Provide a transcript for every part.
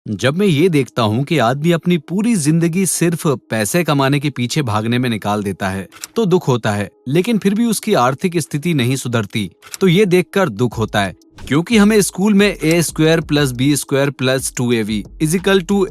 जब मैं ये देखता हूँ कि आदमी अपनी पूरी जिंदगी सिर्फ पैसे कमाने के पीछे भागने में निकाल देता है तो दुख होता है, लेकिन फिर भी उसकी आर्थिक स्थिति नहीं सुधरती तो ये देखकर दुख होता है। क्योंकि हमें स्कूल में a² + b² + 2ab =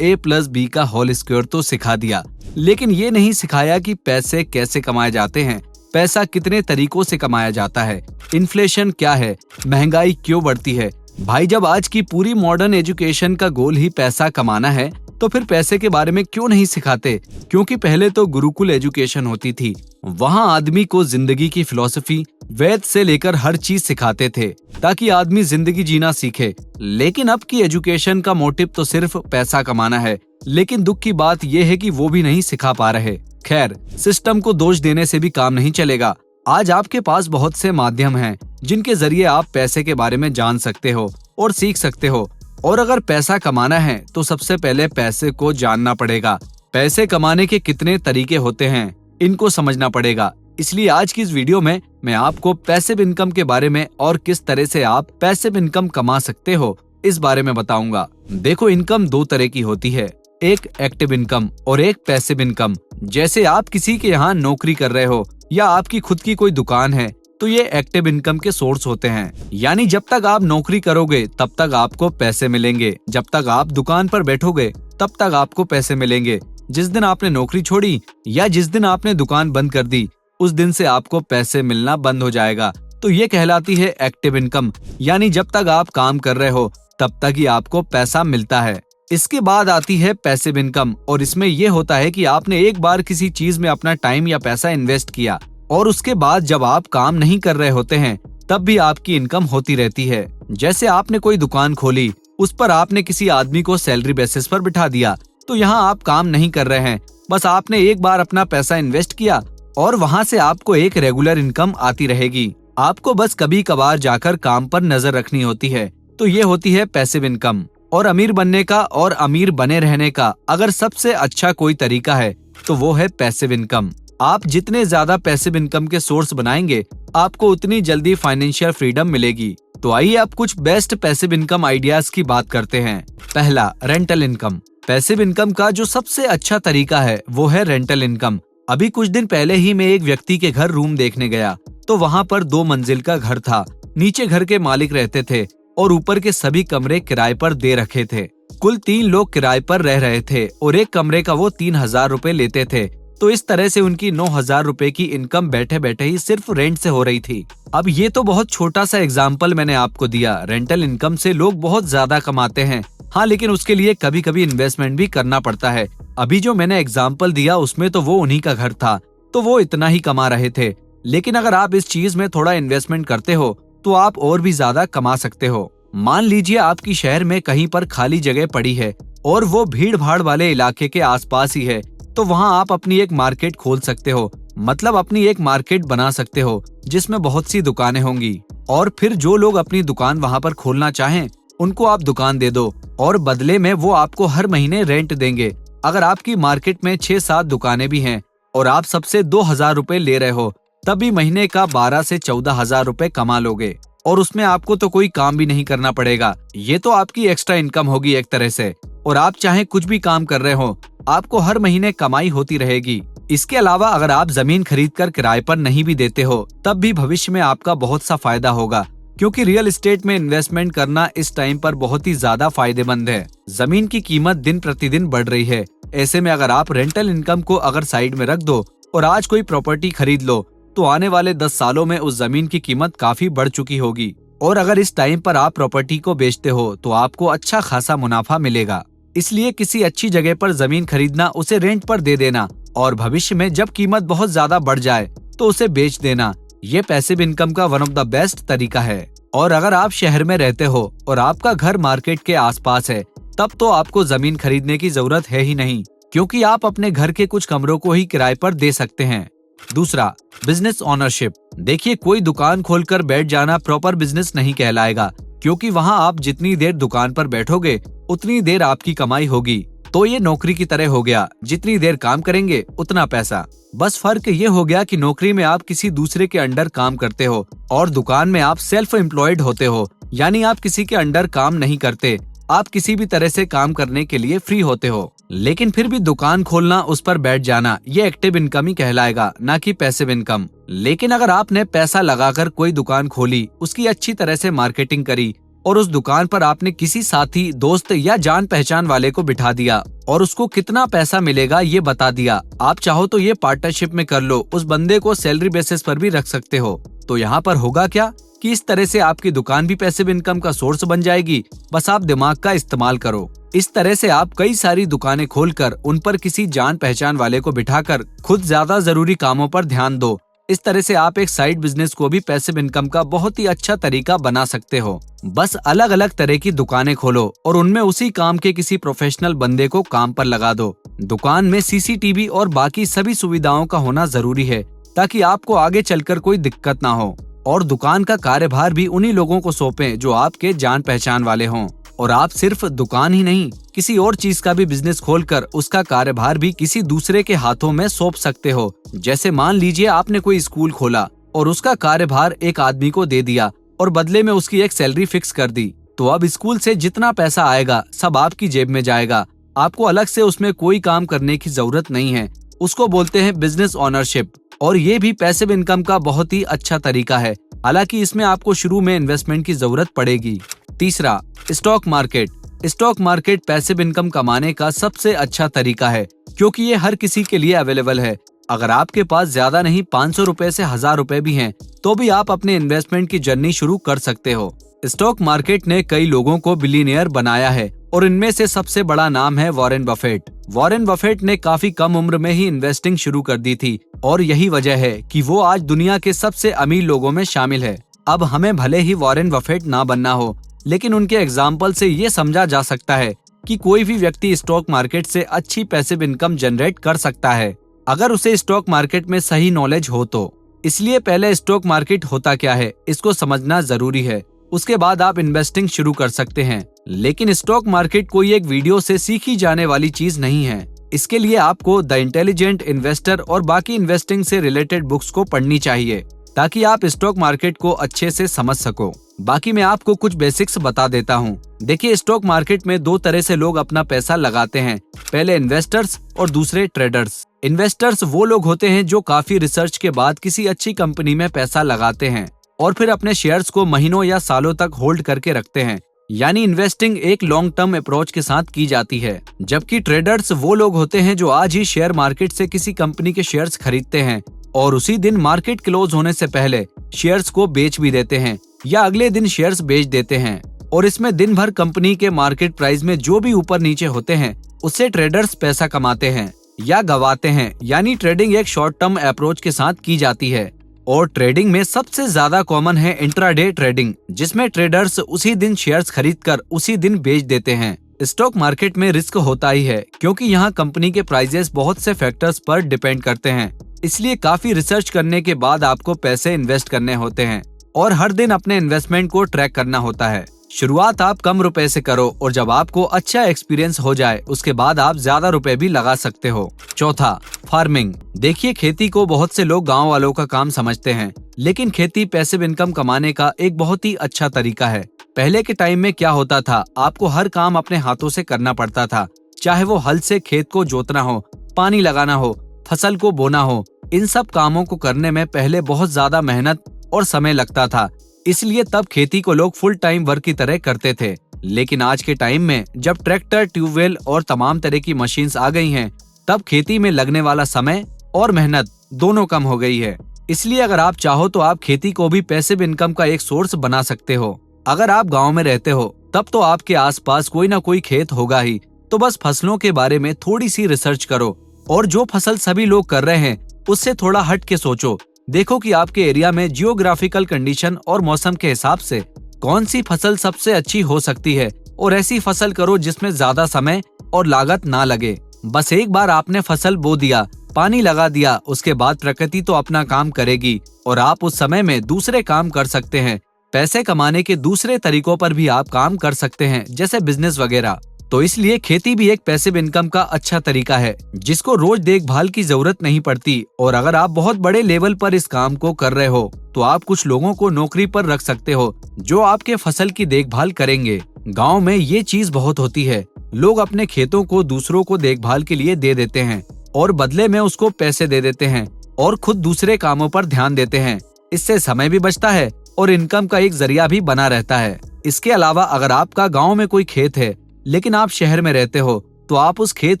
a + b का होल स्क्वायर तो सिखा दिया, लेकिन ये नहीं सिखाया कि पैसे कैसे कमाए जाते हैं, पैसा कितने तरीकों से कमाया जाता है, इन्फ्लेशन क्या है, महंगाई क्यों बढ़ती है। भाई, जब आज की पूरी मॉडर्न एजुकेशन का गोल ही पैसा कमाना है तो फिर पैसे के बारे में क्यों नहीं सिखाते। क्योंकि पहले तो गुरुकुल एजुकेशन होती थी, वहाँ आदमी को जिंदगी की फिलॉसफी वेद से लेकर हर चीज सिखाते थे ताकि आदमी जिंदगी जीना सीखे। लेकिन अब की एजुकेशन का मोटिव तो सिर्फ पैसा कमाना है, लेकिन दुख की बात यह है कि वो भी नहीं सिखा पा रहे। खैर, सिस्टम को दोष देने से भी काम नहीं चलेगा। आज आपके पास बहुत से माध्यम हैं जिनके जरिए आप पैसे के बारे में जान सकते हो और सीख सकते हो। और अगर पैसा कमाना है तो सबसे पहले पैसे को जानना पड़ेगा। पैसे कमाने के कितने तरीके होते हैं, इनको समझना पड़ेगा। इसलिए आज की इस वीडियो में मैं आपको पैसिव इनकम के बारे में और किस तरह से आप पैसिव इनकम कमा सकते हो इस बारे में बताऊंगा। देखो, इनकम दो तरह की होती है, एक एक्टिव इनकम और एक पैसिव इनकम। जैसे आप किसी के यहाँ नौकरी कर रहे हो या आपकी खुद की कोई दुकान है तो ये एक्टिव इनकम के सोर्स होते हैं। यानी जब तक आप नौकरी करोगे तब तक आपको पैसे मिलेंगे, जब तक आप दुकान पर बैठोगे तब तक आपको पैसे मिलेंगे। जिस दिन आपने नौकरी छोड़ी या जिस दिन आपने दुकान बंद कर दी उस दिन से आपको पैसे मिलना बंद हो जाएगा। तो ये कहलाती है एक्टिव इनकम। यानी जब तक आप काम कर रहे हो तब तक ही आपको पैसा मिलता है। इसके बाद आती है पैसिव इनकम, और इसमें यह होता है कि आपने एक बार किसी चीज में अपना टाइम या पैसा इन्वेस्ट किया और उसके बाद जब आप काम नहीं कर रहे होते हैं तब भी आपकी इनकम होती रहती है। जैसे आपने कोई दुकान खोली, उस पर आपने किसी आदमी को सैलरी बेसिस पर बिठा दिया, तो यहाँ आप काम नहीं कर रहे हैं, बस आपने एक बार अपना पैसा इन्वेस्ट किया और वहाँ से आपको एक रेगुलर इनकम आती रहेगी। आपको बस कभी कभार जाकर काम पर नजर रखनी होती है। तो ये होती है पैसिव इनकम। और अमीर बनने का और अमीर बने रहने का अगर सबसे अच्छा कोई तरीका है तो वो है पैसिव इनकम। आप जितने ज्यादा पैसिव इनकम के सोर्स बनाएंगे आपको उतनी जल्दी फाइनेंशियल फ्रीडम मिलेगी। तो आइए अब कुछ बेस्ट पैसिव इनकम आइडियाज की बात करते हैं। पहला, रेंटल इनकम। पैसिव इनकम का जो सबसे अच्छा तरीका है वो है रेंटल इनकम। अभी कुछ दिन पहले ही मैं एक व्यक्ति के घर रूम देखने गया तो वहाँ पर 2 मंजिल का घर था। नीचे घर के मालिक रहते थे और ऊपर के सभी कमरे किराए पर दे रखे थे। कुल 3 लोग किराए पर रह रहे थे और एक कमरे का वो 3000 रुपए लेते थे। तो इस तरह से उनकी 9000 रुपए की इनकम बैठे बैठे ही सिर्फ रेंट से हो रही थी। अब ये तो बहुत छोटा सा एग्जाम्पल मैंने आपको दिया। रेंटल इनकम से लोग बहुत ज्यादा कमाते हैं, हाँ, लेकिन उसके लिए कभी कभी इन्वेस्टमेंट भी करना पड़ता है। अभी जो मैंने एग्जाम्पल दिया उसमें तो वो उन्हीं का घर था तो वो इतना ही कमा रहे थे। लेकिन अगर आप इस चीज में थोड़ा इन्वेस्टमेंट करते हो तो आप और भी ज्यादा कमा सकते हो। मान लीजिए आपकी शहर में कहीं पर खाली जगह पड़ी है और वो भीड़ भाड़ वाले इलाके के आसपास ही है, तो वहाँ आप अपनी एक मार्केट खोल सकते हो। मतलब अपनी एक मार्केट बना सकते हो जिसमें बहुत सी दुकानें होंगी और फिर जो लोग अपनी दुकान वहाँ पर खोलना चाहें उनको आप दुकान दे दो और बदले में वो आपको हर महीने रेंट देंगे। अगर आपकी मार्केट में 6-7 दुकानें भी हैं और आप सबसे 2000 रुपए ले रहे हो तब भी महीने का 12 से 14,000 रुपए कमा लोगे और उसमें आपको तो कोई काम भी नहीं करना पड़ेगा। ये तो आपकी एक्स्ट्रा इनकम होगी एक तरह से। और आप चाहे कुछ भी काम कर रहे हो आपको हर महीने कमाई होती रहेगी। इसके अलावा अगर आप जमीन खरीदकर किराए पर नहीं भी देते हो तब भी भविष्य में आपका बहुत सा फायदा होगा, क्योंकि रियल एस्टेट में इन्वेस्टमेंट करना इस टाइम पर बहुत ही ज्यादा फायदेमंद है। जमीन की कीमत दिन प्रतिदिन बढ़ रही है। ऐसे में अगर आप रेंटल इनकम को अगर साइड में रख दो और आज कोई प्रॉपर्टी खरीद लो तो आने वाले 10 सालों में उस जमीन की कीमत काफी बढ़ चुकी होगी। और अगर इस टाइम पर आप प्रॉपर्टी को बेचते हो तो आपको अच्छा खासा मुनाफा मिलेगा। इसलिए किसी अच्छी जगह पर जमीन खरीदना, उसे रेंट पर दे देना और भविष्य में जब कीमत बहुत ज्यादा बढ़ जाए तो उसे बेच देना, ये पैसिव इनकम का वन ऑफ द बेस्ट तरीका है। और अगर आप शहर में रहते हो और आपका घर मार्केट के आसपास है तब तो आपको जमीन खरीदने की जरूरत है ही नहीं, क्योंकि आप अपने घर के कुछ कमरों को ही किराए पर दे सकते हैं। दूसरा, बिजनेस ओनरशिप। देखिए, कोई दुकान खोलकर बैठ जाना प्रॉपर बिजनेस नहीं कहलाएगा, क्योंकि वहाँ आप जितनी देर दुकान पर बैठोगे उतनी देर आपकी कमाई होगी। तो ये नौकरी की तरह हो गया, जितनी देर काम करेंगे उतना पैसा। बस फर्क ये हो गया कि नौकरी में आप किसी दूसरे के अंडर काम करते हो और दुकान में आप सेल्फ एम्प्लॉयड होते हो, यानी आप किसी के अंडर काम नहीं करते, आप किसी भी तरह से काम करने के लिए फ्री होते हो, लेकिन फिर भी दुकान खोलना, उस पर बैठ जाना, ये एक्टिव इनकम ही कहलाएगा, ना कि पैसिव इनकम। लेकिन अगर आपने पैसा लगाकर कोई दुकान खोली, उसकी अच्छी तरह से मार्केटिंग करी और उस दुकान पर आपने किसी साथी, दोस्त या जान पहचान वाले को बिठा दिया और उसको कितना पैसा मिलेगा ये बता दिया, आप चाहो तो ये पार्टनरशिप में कर लो, उस बंदे को सैलरी बेसिस पर भी रख सकते हो। तो यहाँ पर होगा क्या कि इस तरह से आपकी दुकान भी पैसिव इनकम का सोर्स बन जाएगी। बस आप दिमाग का इस्तेमाल करो। इस तरह से आप कई सारी दुकानें खोलकर उन पर किसी जान पहचान वाले को बिठाकर खुद ज्यादा जरूरी कामों पर ध्यान दो। इस तरह से आप एक साइड बिजनेस को भी पैसिव इनकम का बहुत ही अच्छा तरीका बना सकते हो। बस अलग अलग तरह की दुकानें खोलो और उनमें उसी काम के किसी प्रोफेशनल बंदे को काम पर लगा दो। दुकान में सीसीटीवी और बाकी सभी सुविधाओं का होना जरूरी है ताकि आपको आगे चलकर कोई दिक्कत ना हो। और दुकान का कार्यभार भी उन्हीं लोगों को सौंपें जो आपके जान पहचान वाले हों। और आप सिर्फ दुकान ही नहीं, किसी और चीज का भी बिजनेस खोलकर उसका कार्यभार भी किसी दूसरे के हाथों में सौंप सकते हो। जैसे मान लीजिए आपने कोई स्कूल खोला और उसका कार्यभार एक आदमी को दे दिया और बदले में उसकी एक सैलरी फिक्स कर दी, तो अब स्कूल से जितना पैसा आएगा सब आपकी जेब में जाएगा। आपको अलग से उसमें कोई काम करने की जरूरत नहीं है। उसको बोलते हैं बिजनेस ओनरशिप और ये भी पैसिव इनकम का बहुत ही अच्छा तरीका है। हालांकि इसमें आपको शुरू में इन्वेस्टमेंट की जरूरत पड़ेगी। तीसरा, stock market. Stock market passive income कमाने का सबसे अच्छा तरीका है क्योंकि ये हर किसी के लिए अवेलेबल है। अगर आपके पास ज्यादा नहीं 500 रुपए से 1000 रुपए भी हैं, तो भी आप अपने इन्वेस्टमेंट की जर्नी शुरू कर सकते हो। स्टॉक मार्केट ने कई लोगों को बिलियनियर बनाया है और इनमें से सबसे बड़ा नाम है वॉरेन बफेट। वॉरेन बफेट ने काफी कम उम्र में ही इन्वेस्टिंग शुरू कर दी थी और यही वजह है कि वो आज दुनिया के सबसे अमीर लोगों में शामिल है। अब हमें भले ही वॉरेन बफेट ना बनना हो, लेकिन उनके एग्जाम्पल से ये समझा जा सकता है कि कोई भी व्यक्ति स्टॉक मार्केट से अच्छी पैसिव इनकम जनरेट कर सकता है अगर उसे स्टॉक मार्केट में सही नॉलेज हो तो। इसलिए पहले स्टॉक मार्केट होता क्या है इसको समझना जरूरी है, उसके बाद आप इन्वेस्टिंग शुरू कर सकते हैं। लेकिन स्टॉक मार्केट कोई एक वीडियो से सीखी जाने वाली चीज नहीं है। इसके लिए आपको द इंटेलिजेंट इन्वेस्टर और बाकी इन्वेस्टिंग से रिलेटेड बुक्स को पढ़नी चाहिए ताकि आप स्टॉक मार्केट को अच्छे से समझ सको। बाकी मैं आपको कुछ बेसिक्स बता देता हूँ। देखिए, स्टॉक मार्केट में दो तरह से लोग अपना पैसा लगाते हैं, पहले इन्वेस्टर्स और दूसरे ट्रेडर्स। इन्वेस्टर्स वो लोग होते हैं जो काफी रिसर्च के बाद किसी अच्छी कंपनी में पैसा लगाते हैं और फिर अपने शेयर्स को महीनों या सालों तक होल्ड करके रखते हैं, यानी इन्वेस्टिंग एक लॉन्ग टर्म अप्रोच के साथ की जाती है। जबकि ट्रेडर्स वो लोग होते हैं जो आज ही शेयर मार्केट से किसी कंपनी के शेयर्स खरीदते हैं और उसी दिन मार्केट क्लोज होने से पहले शेयर्स को बेच भी देते हैं या अगले दिन शेयर्स बेच देते हैं। और इसमें दिन भर कंपनी के मार्केट प्राइस में जो भी ऊपर नीचे होते हैं उससे ट्रेडर्स पैसा कमाते हैं या गवाते हैं, यानी ट्रेडिंग एक शॉर्ट टर्म अप्रोच के साथ की जाती है। और ट्रेडिंग में सबसे ज्यादा कॉमन है इंट्राडे ट्रेडिंग, जिसमें ट्रेडर्स उसी दिन शेयर्स खरीदकर उसी दिन बेच देते हैं। स्टॉक मार्केट में रिस्क होता ही है क्योंकि यहाँ कंपनी के प्राइजेस बहुत से फैक्टर्स पर डिपेंड करते हैं, इसलिए काफी रिसर्च करने के बाद आपको पैसे इन्वेस्ट करने होते हैं और हर दिन अपने इन्वेस्टमेंट को ट्रैक करना होता है। शुरुआत आप कम रुपए से करो और जब आपको अच्छा एक्सपीरियंस हो जाए उसके बाद आप ज्यादा रुपए भी लगा सकते हो। चौथा, फार्मिंग। देखिए, खेती को बहुत से लोग गांव वालों का काम समझते हैं, लेकिन खेती पैसिव इनकम कमाने का एक बहुत ही अच्छा तरीका है। पहले के टाइम में क्या होता था, आपको हर काम अपने हाथों से करना पड़ता था, चाहे वो हल से खेत को जोतना हो, पानी लगाना हो, फसल को बोना हो। इन सब कामों को करने में पहले बहुत ज्यादा मेहनत और समय लगता था, इसलिए तब खेती को लोग फुल टाइम वर्क की तरह करते थे। लेकिन आज के टाइम में जब ट्रैक्टर, ट्यूबवेल और तमाम तरह की मशीन्स आ गई हैं, तब खेती में लगने वाला समय और मेहनत दोनों कम हो गई है। इसलिए अगर आप चाहो तो आप खेती को भी पैसिव इनकम का एक सोर्स बना सकते हो। अगर आप गाँव में रहते हो तब तो आपके आसपास कोई ना कोई खेत होगा ही, तो बस फसलों के बारे में थोड़ी सी रिसर्च करो और जो फसल सभी लोग कर रहे हैं उससे थोड़ा हट के सोचो। देखो कि आपके एरिया में जियोग्राफिकल कंडीशन और मौसम के हिसाब से कौन सी फसल सबसे अच्छी हो सकती है और ऐसी फसल करो जिसमें ज्यादा समय और लागत ना लगे। बस एक बार आपने फसल बो दिया, पानी लगा दिया, उसके बाद प्रकृति तो अपना काम करेगी और आप उस समय में दूसरे काम कर सकते हैं। पैसे कमाने के दूसरे तरीकों पर भी आप काम कर सकते हैं, जैसे बिजनेस वगैरह। तो इसलिए खेती भी एक पैसिव इनकम का अच्छा तरीका है जिसको रोज देखभाल की जरूरत नहीं पड़ती। और अगर आप बहुत बड़े लेवल पर इस काम को कर रहे हो तो आप कुछ लोगों को नौकरी पर रख सकते हो जो आपके फसल की देखभाल करेंगे। गांव में ये चीज बहुत होती है, लोग अपने खेतों को दूसरों को देखभाल के लिए दे देते हैं और बदले में उसको पैसे दे देते हैं और खुद दूसरे कामों पर ध्यान देते हैं। इससे समय भी बचता है और इनकम का एक जरिया भी बना रहता है। इसके अलावा अगर आपका गांव में कोई खेत है लेकिन आप शहर में रहते हो तो आप उस खेत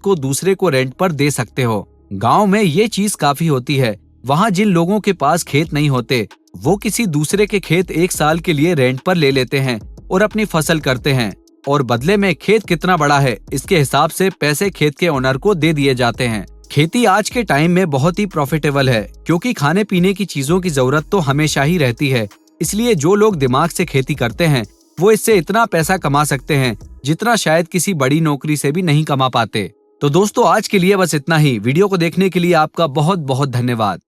को दूसरे को रेंट पर दे सकते हो। गांव में ये चीज काफी होती है। वहाँ जिन लोगों के पास खेत नहीं होते वो किसी दूसरे के खेत एक साल के लिए रेंट पर ले लेते हैं और अपनी फसल करते हैं और बदले में खेत कितना बड़ा है इसके हिसाब से पैसे खेत के ओनर को दे दिए जाते हैं। खेती आज के टाइम में बहुत ही प्रॉफिटेबल है क्योंकि खाने पीने की चीजों की जरूरत तो हमेशा ही रहती है। इसलिए जो लोग दिमाग से खेती करते हैं वो इससे इतना पैसा कमा सकते हैं जितना शायद किसी बड़ी नौकरी से भी नहीं कमा पाते। तो दोस्तों आज के लिए बस इतना ही। वीडियो को देखने के लिए आपका बहुत बहुत धन्यवाद।